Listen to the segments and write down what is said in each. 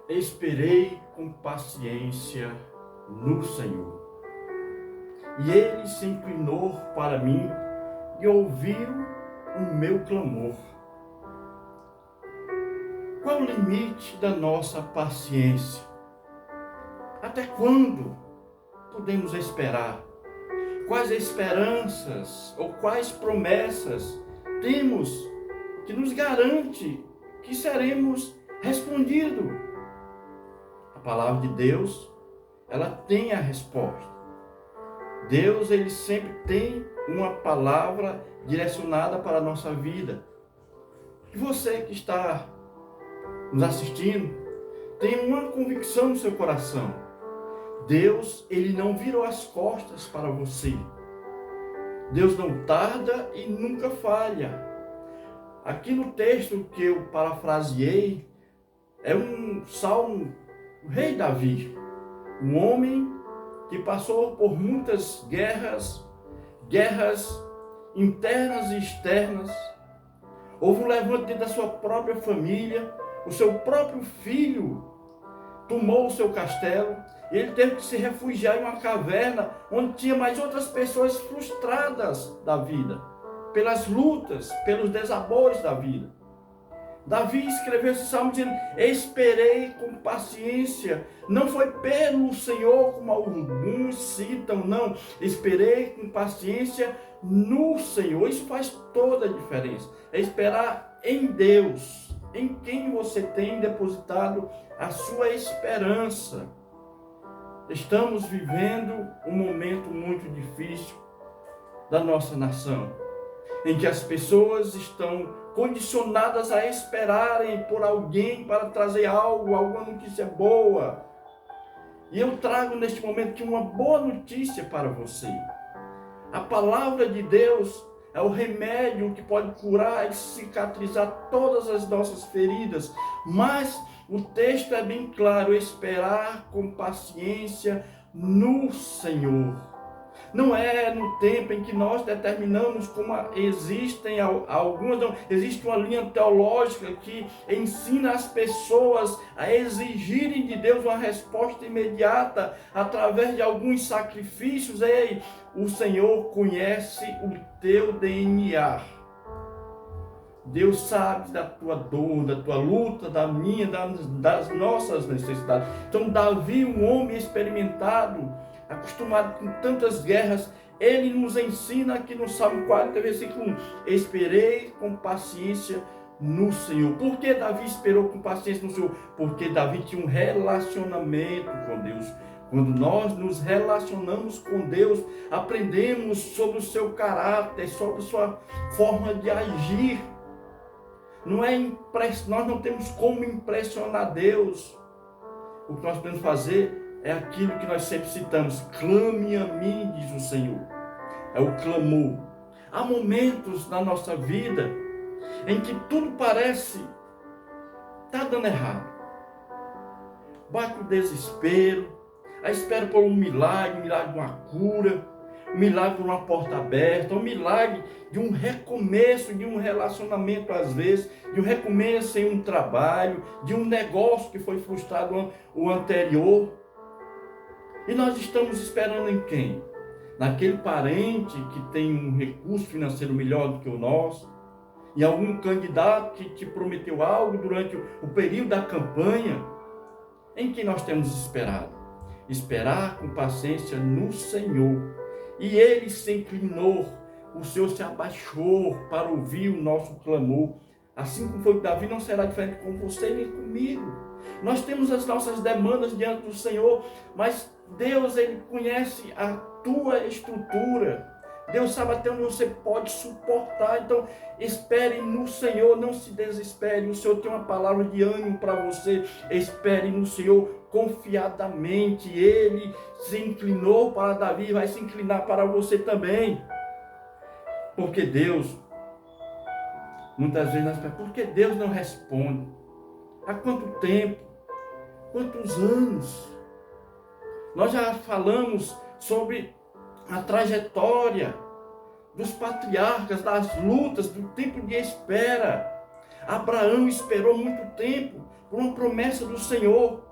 Esperei com paciência no Senhor. E ele se inclinou para mim e ouviu o meu clamor. Qual o limite da nossa paciência? Até quando podemos esperar? Quais esperanças ou quais promessas temos que nos garante que seremos respondidos? A palavra de Deus, ela tem a resposta. Deus, ele sempre tem uma palavra direcionada para a nossa vida. E você que está nos assistindo, tem uma convicção no seu coração. Deus, ele não virou as costas para você. Deus não tarda e nunca falha. Aqui no texto que eu parafraseei, é um salmo do rei Davi, um homem que passou por muitas guerras internas e externas. Houve um levante dentro da sua própria família, o seu próprio filho tomou o seu castelo, e ele teve que se refugiar em uma caverna onde tinha mais outras pessoas frustradas da vida, pelas lutas, pelos desabores da vida. Davi escreveu esse salmo dizendo: esperei com paciência. Não foi pelo Senhor, como alguns citam, não. Esperei com paciência no Senhor. Isso faz toda a diferença. É esperar em Deus, em quem você tem depositado a sua esperança. Estamos vivendo um momento muito difícil da nossa nação, em que as pessoas estão condicionadas a esperarem por alguém para trazer algo, alguma notícia boa. E eu trago neste momento aqui uma boa notícia para você. A palavra de Deus é o remédio que pode curar e cicatrizar todas as nossas feridas. Mas o texto é bem claro: esperar com paciência no Senhor. Não é no tempo em que nós determinamos como existem algumas, não, existe uma linha teológica que ensina as pessoas a exigirem de Deus uma resposta imediata através de alguns sacrifícios. Ei, o Senhor conhece o teu DNA. Deus sabe da tua dor, da tua luta, da minha, das nossas necessidades. Então Davi, um homem experimentado, acostumado com tantas guerras, ele nos ensina aqui no Salmo 40, versículo 1: esperei com paciência no Senhor. Por que Davi esperou com paciência no Senhor? Porque Davi tinha um relacionamento com Deus. Quando nós nos relacionamos com Deus, aprendemos sobre o seu caráter, sobre a sua forma de agir. Nós não temos como impressionar Deus. O que nós podemos fazer é aquilo que nós sempre citamos: clame a mim, diz o Senhor. É o clamor. Há momentos na nossa vida em que tudo parece estar dando errado. Bate o desespero, a espera por um milagre de uma cura, um milagre por uma porta aberta, um milagre de um recomeço de um relacionamento, às vezes, de um recomeço em um trabalho, de um negócio que foi frustrado o anterior. E nós estamos esperando em quem? Naquele parente que tem um recurso financeiro melhor do que o nosso? Em algum candidato que te prometeu algo durante o período da campanha? Em quem nós temos esperado? Esperar com paciência no Senhor. E ele se inclinou, o Senhor se abaixou para ouvir o nosso clamor. Assim como foi com Davi, não será diferente com você nem comigo. Nós temos as nossas demandas diante do Senhor, mas Deus, ele conhece a tua estrutura. Deus sabe até onde você pode suportar. Então, espere no Senhor, não se desespere. O Senhor tem uma palavra de ânimo para você. Espere no Senhor confiadamente. Ele se inclinou para Davi, vai se inclinar para você também. Porque Deus, muitas vezes nós pensamos: por que Deus não responde? Há quanto tempo? Quantos anos? Nós já falamos sobre a trajetória dos patriarcas, das lutas, do tempo de espera. Abraão esperou muito tempo por uma promessa do Senhor.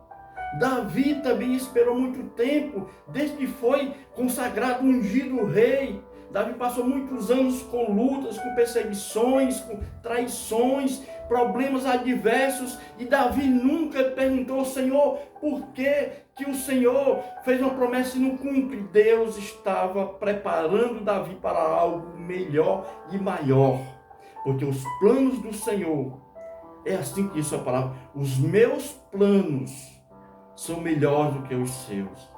Davi também esperou muito tempo, desde que foi consagrado, ungido rei. Davi passou muitos anos com lutas, com perseguições, com traições, problemas adversos. E Davi nunca perguntou ao Senhor por que o Senhor fez uma promessa e não cumpre. Deus estava preparando Davi para algo melhor e maior. Porque os planos do Senhor, é assim que diz a palavra, os meus planos são melhores do que os seus.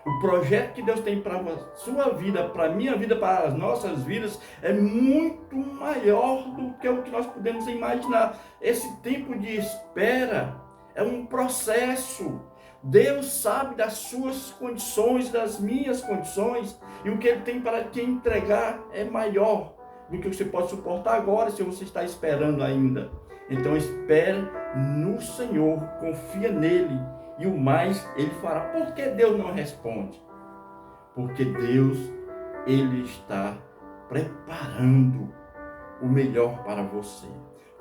O projeto que Deus tem para a sua vida, para a minha vida, para as nossas vidas, é muito maior do que o que nós podemos imaginar. Esse tempo de espera é um processo. Deus sabe das suas condições, das minhas condições, e o que Ele tem para te entregar é maior do que você pode suportar agora, se você está esperando ainda. Então espere no Senhor, confia nele, e o mais Ele fará. Por que Deus não responde? Porque Deus, Ele está preparando o melhor para você.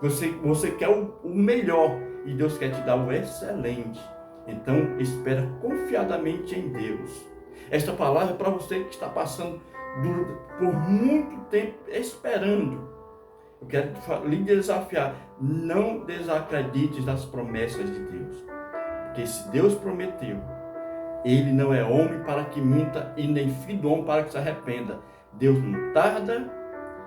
Você quer o melhor e Deus quer te dar o excelente. Então, espera confiadamente em Deus. Esta palavra é para você que está passando por muito tempo esperando. Eu quero lhe desafiar, não desacredite das promessas de Deus. Porque se Deus prometeu, Ele não é homem para que minta e nem filho do homem para que se arrependa. Deus não tarda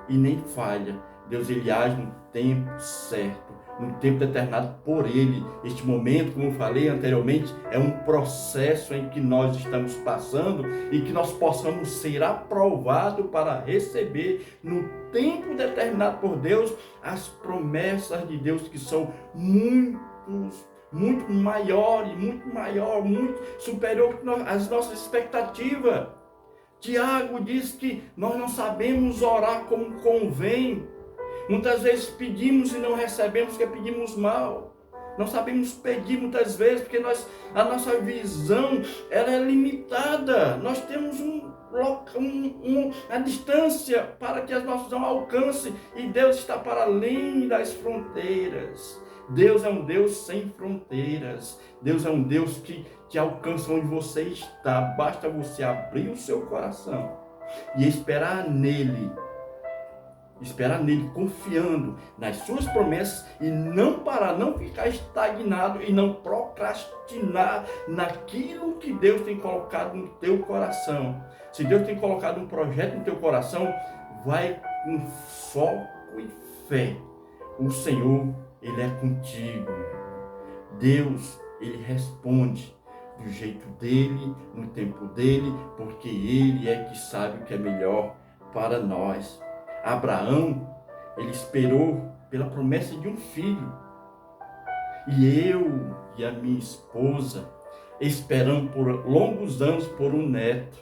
e nem falha. Deus, Ele age no tempo certo, no tempo determinado por Ele. Este momento, como eu falei anteriormente, é um processo em que nós estamos passando e que nós possamos ser aprovados para receber no tempo determinado por Deus as promessas de Deus, que são muito maior, muito superior às nossas expectativas. Tiago diz que nós não sabemos orar como convém. Muitas vezes pedimos e não recebemos porque pedimos mal. Não sabemos pedir muitas vezes porque a nossa visão ela é limitada. Nós temos a distância para que as nossas não alcancem, e Deus está para além das fronteiras. Deus é um Deus sem fronteiras. Deus é um Deus que te alcança onde você está. Basta você abrir o seu coração e esperar nele, confiando nas suas promessas, e não parar, não ficar estagnado e não procrastinar naquilo que Deus tem colocado no teu coração. Se Deus tem colocado um projeto no teu coração, vai com foco e fé. O Senhor, Ele é contigo. Deus, Ele responde do jeito dele, no tempo dele, porque Ele é que sabe o que é melhor para nós. Abraão, ele esperou pela promessa de um filho. E eu e a minha esposa esperamos por longos anos por um neto.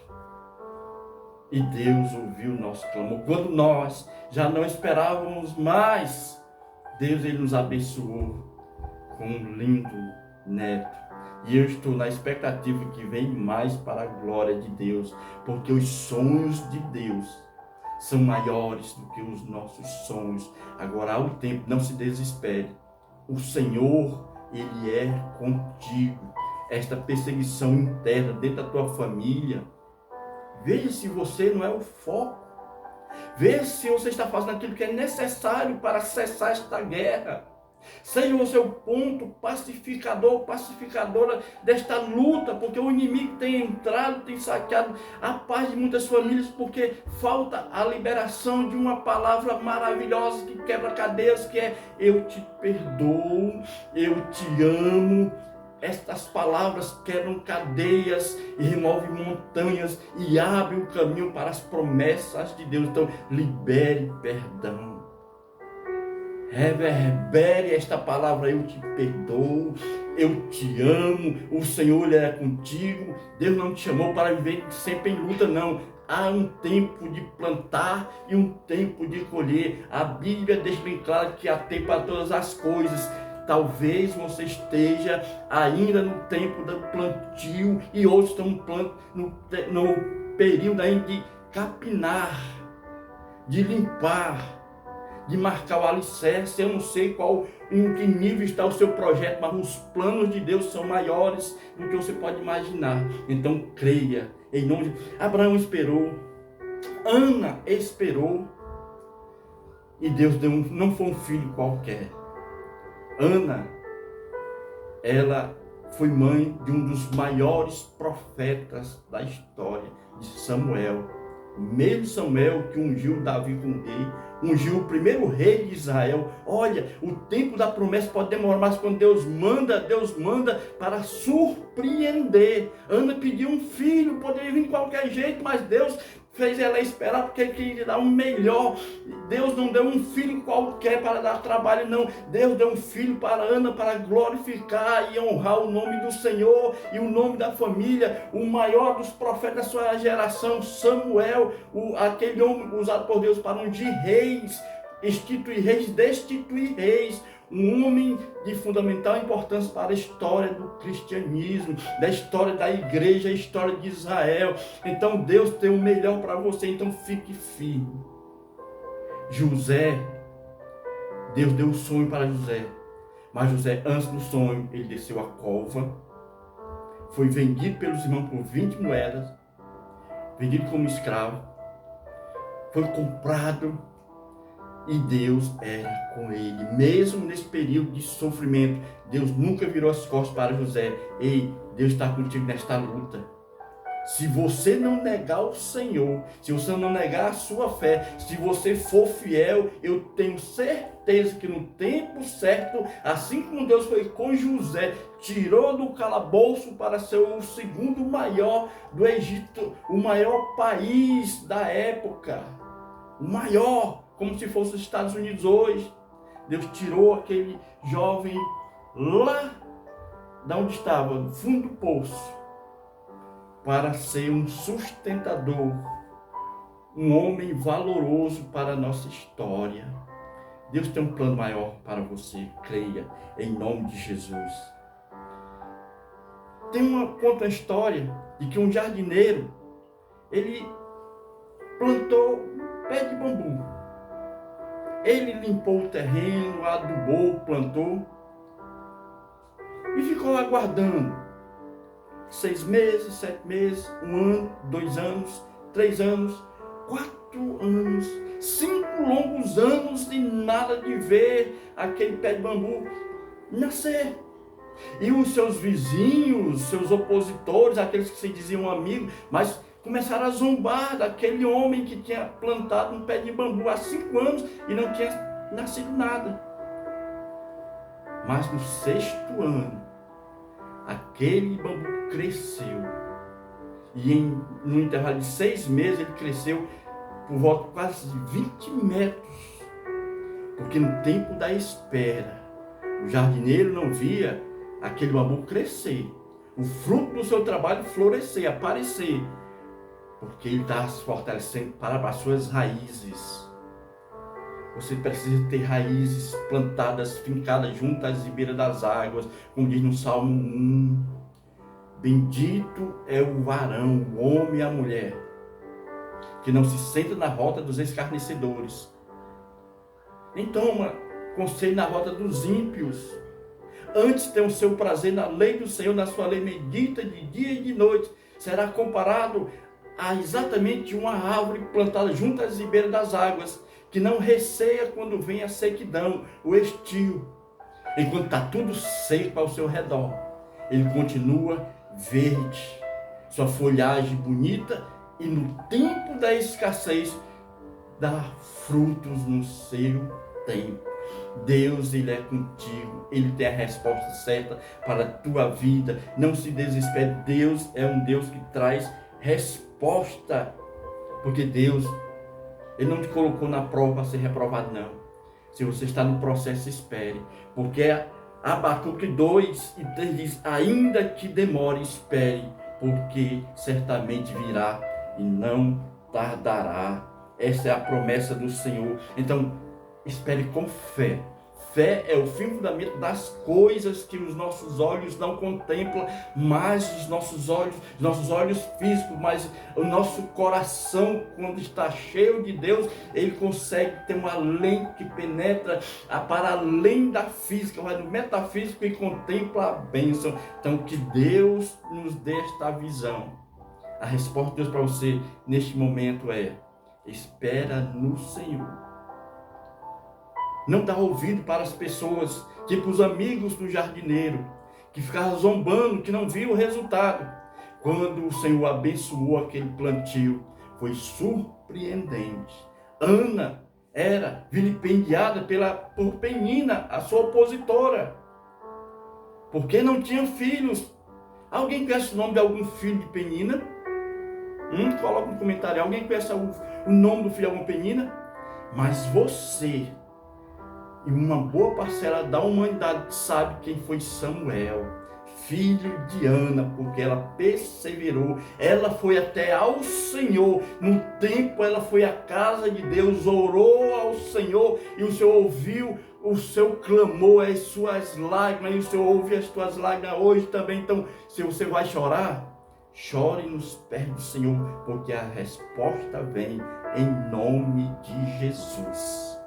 E Deus ouviu o nosso clamor. Quando nós já não esperávamos mais, Deus, Ele nos abençoou com um lindo neto. E eu estou na expectativa que vem mais para a glória de Deus, porque os sonhos de Deus são maiores do que os nossos sonhos. Agora há o tempo, não se desespere. O Senhor, Ele é contigo. Esta perseguição interna dentro da tua família, veja se você não é o foco. Veja se você está fazendo aquilo que é necessário para cessar esta guerra. Seja o seu ponto pacificador, pacificadora desta luta, porque o inimigo tem entrado, tem saqueado a paz de muitas famílias, porque falta a liberação de uma palavra maravilhosa que quebra cadeias, que é: eu te perdoo, eu te amo. Estas palavras quebram cadeias e removem montanhas e abrem o caminho para as promessas de Deus. Então, libere perdão. Reverbere esta palavra: eu te perdoo, eu te amo, o Senhor, Ele é contigo. Deus não te chamou para viver sempre em luta, não. Há um tempo de plantar e um tempo de colher. A Bíblia deixa bem claro que há tempo para todas as coisas. Talvez você esteja ainda no tempo do plantio e outros estão no período ainda de capinar, de limpar, de marcar o alicerce. Eu não sei em que nível está o seu projeto, mas os planos de Deus são maiores do que você pode imaginar. Então creia, em nome de... Abraão esperou, Ana esperou, e Deus deu não foi um filho qualquer. Ana, ela foi mãe de um dos maiores profetas da história, de Samuel. O mesmo Samuel que ungiu Davi como rei, ungiu o primeiro rei de Israel. Olha, o tempo da promessa pode demorar, mas quando Deus manda para surpreender. Ana pediu um filho, poderia vir de qualquer jeito, mas Deus fez ela esperar porque Ele queria dar o melhor. Deus não deu um filho qualquer para dar trabalho, não. Deus deu um filho para Ana, para glorificar e honrar o nome do Senhor e o nome da família. O maior dos profetas da sua geração, Samuel, aquele homem usado por Deus para ungir reis, instituir reis, destituir reis. Um homem de fundamental importância para a história do cristianismo, da história da igreja, a história de Israel. Então Deus tem o melhor para você, então fique firme. José, Deus deu um sonho para José, mas José, antes do sonho, ele desceu a cova, foi vendido pelos irmãos por 20 moedas, vendido como escravo, foi comprado. E Deus era com ele, mesmo nesse período de sofrimento. Deus nunca virou as costas para José. Ei, Deus está contigo nesta luta. Se você não negar o Senhor, se você não negar a sua fé, se você for fiel, eu tenho certeza que no tempo certo, assim como Deus foi com José, tirou do calabouço para ser o segundo maior do Egito, o maior país da época, o maior, como se fosse os Estados Unidos hoje. Deus tirou aquele jovem lá de onde estava, no fundo do poço, para ser um sustentador, um homem valoroso para a nossa história. Deus tem um plano maior para você, creia, em nome de Jesus. Conta a história de que um jardineiro, ele plantou um pé de bambu. Ele limpou o terreno, adubou, plantou e ficou aguardando 6 meses, 7 meses, 1 ano, 2 anos, 3 anos, 4 anos, 5 longos anos de nada de ver aquele pé de bambu nascer. E os seus vizinhos, seus opositores, aqueles que se diziam amigos, mas começaram a zombar daquele homem que tinha plantado um pé de bambu há 5 anos e não tinha nascido nada. Mas no 6º ano, aquele bambu cresceu. E no intervalo de 6 meses ele cresceu por volta de quase 20 metros. Porque no tempo da espera, o jardineiro não via aquele bambu crescer, o fruto do seu trabalho florescer, aparecer. Porque Ele está se fortalecendo para as suas raízes. Você precisa ter raízes plantadas, fincadas juntas às ribeiras das águas, como diz no Salmo 1. Bendito é o varão, o homem e a mulher, que não se senta na rota dos escarnecedores, nem toma conselho na rota dos ímpios. Antes tem o seu prazer na lei do Senhor, na sua lei medita de dia e de noite. Será comparado a exatamente uma árvore plantada junto às ribeiras das águas, que não receia quando vem a sequidão, o estio. Enquanto está tudo seco ao seu redor, ele continua verde, sua folhagem bonita, e no tempo da escassez dá frutos no seu tempo. Deus, Ele é contigo, Ele tem a resposta certa para a tua vida. Não se desespere, Deus é um Deus que traz resposta, porque Deus, Ele não te colocou na prova para ser reprovado, não. Se você está no processo, espere, porque Abacuque 2 e 3 diz: ainda que demore, espere, porque certamente virá e não tardará. Essa é a promessa do Senhor. Então, espere com fé, fé é o firme fundamento das coisas que os nossos olhos não contemplam, mas os nossos olhos físicos, mas o nosso coração, quando está cheio de Deus, ele consegue ter uma lente que penetra para além da física, vai no metafísico e contempla a bênção. Então, que Deus nos dê esta visão. A resposta de Deus para você neste momento é: espera no Senhor. Não dá ouvido para as pessoas, tipo os amigos do jardineiro, que ficavam zombando, que não viam o resultado. Quando o Senhor abençoou aquele plantio, foi surpreendente. Ana era vilipendiada por Penina, a sua opositora, porque não tinha filhos. Alguém conhece o nome de algum filho de Penina? Coloca no comentário. Alguém conhece o nome do filho de alguma Penina? Mas você e uma boa parcela da humanidade sabe quem foi Samuel, filho de Ana, porque ela perseverou, ela foi até ao Senhor, no templo ela foi à casa de Deus, orou ao Senhor, e o Senhor ouviu o seu clamor, as suas lágrimas, e o Senhor ouve as tuas lágrimas hoje também. Então, se você vai chorar, chore nos pés do Senhor, porque a resposta vem em nome de Jesus.